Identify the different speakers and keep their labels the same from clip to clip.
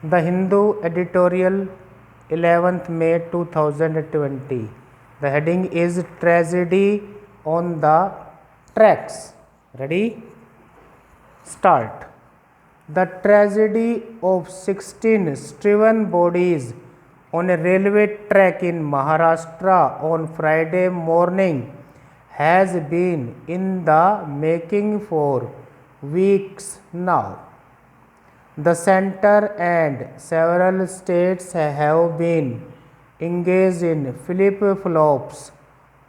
Speaker 1: The Hindu editorial, 11th May 2020. The heading is Tragedy on the Tracks. Ready? Start. The tragedy of 16 stricken bodies on a railway track in Maharashtra on Friday morning has been in the making for weeks now. The center and several states have been engaged in flip-flops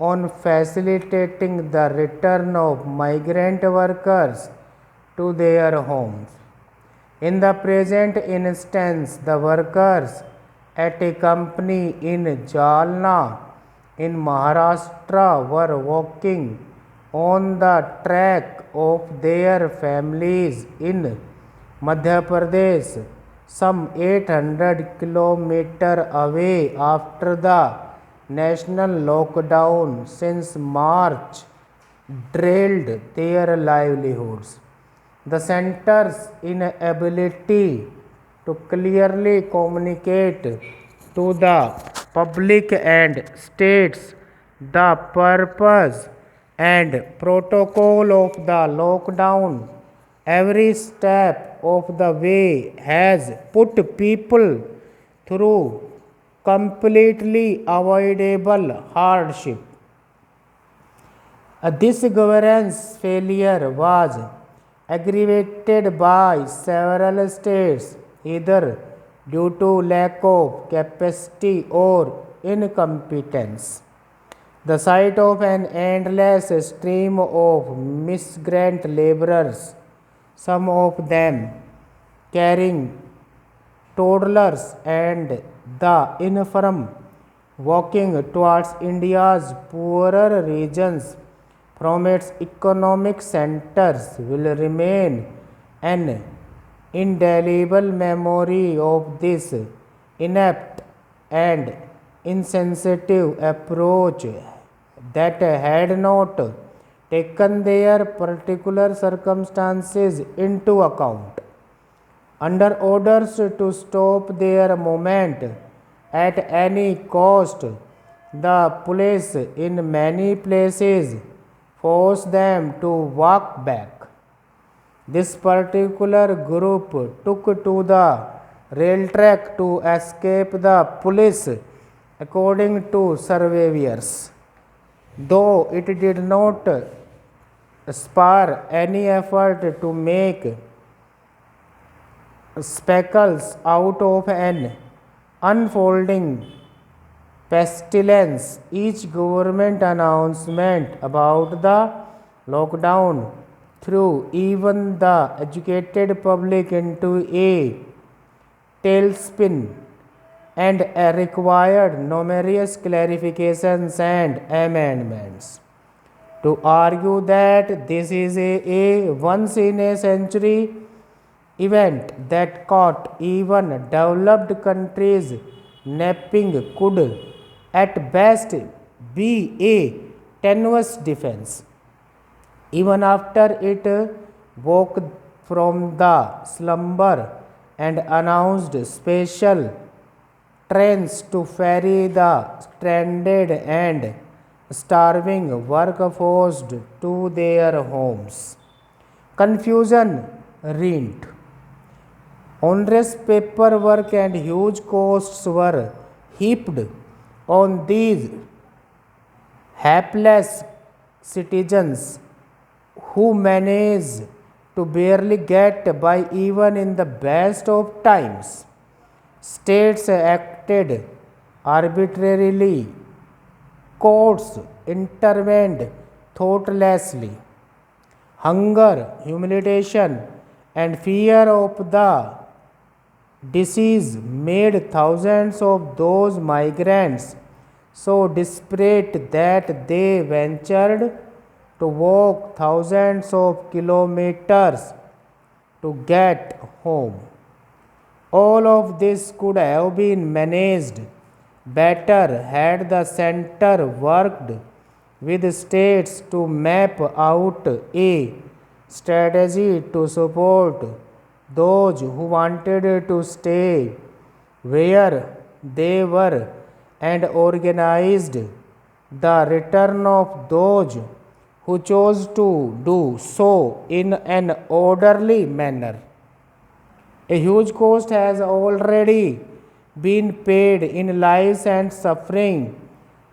Speaker 1: on facilitating the return of migrant workers to their homes. In the present instance, the workers at a company in Jalna in Maharashtra were walking on the track of their families in Madhya Pradesh, some 800 kilometers away after the national lockdown since March derailed their livelihoods. The center's inability to clearly communicate to the public and states the purpose and protocol of the lockdown every step of the way has put people through completely avoidable hardship. This governance failure was aggravated by several states, either due to lack of capacity or incompetence. The sight of an endless stream of migrant laborers, some of them carrying toddlers and the infirm, walking towards India's poorer regions from its economic centers will remain an indelible memory of this inept and insensitive approach that had not taken their particular circumstances into account. Under orders to stop their movement at any cost, the police in many places forced them to walk back. This particular group took to the rail track to escape the police, according to surveyors, though it did not spare any effort to make speckles out of an unfolding pestilence. Each government announcement about the lockdown threw even the educated public into a tailspin and required numerous clarifications and amendments. To argue that this is a once in a century event that caught even developed countries napping could at best be a tenuous defense. Even after it woke from the slumber and announced special trains to ferry the stranded and starving workforce to their homes. Confusion reigned. Onerous paperwork and huge costs were heaped on these hapless citizens who managed to barely get by even in the best of times. States acted arbitrarily, courts intervened thoughtlessly. Hunger, humiliation, and fear of the disease made thousands of those migrants so desperate that they ventured to walk thousands of kilometers to get home. All of this could have been managed better had the center worked with states to map out a strategy to support those who wanted to stay where they were and organized the return of those who chose to do so in an orderly manner. A huge cost has already been paid in lives and suffering,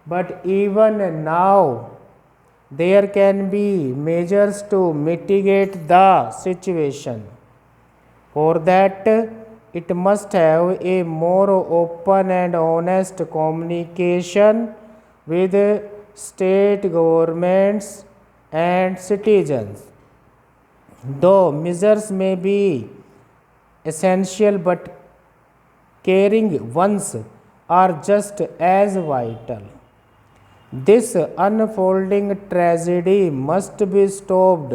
Speaker 1: but even now there can be measures to mitigate the situation. For that, it must have a more open and honest communication with state governments and citizens. Though measures may be essential, but caring ones are just as vital. This unfolding tragedy must be stopped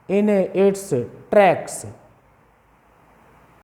Speaker 1: in its tracks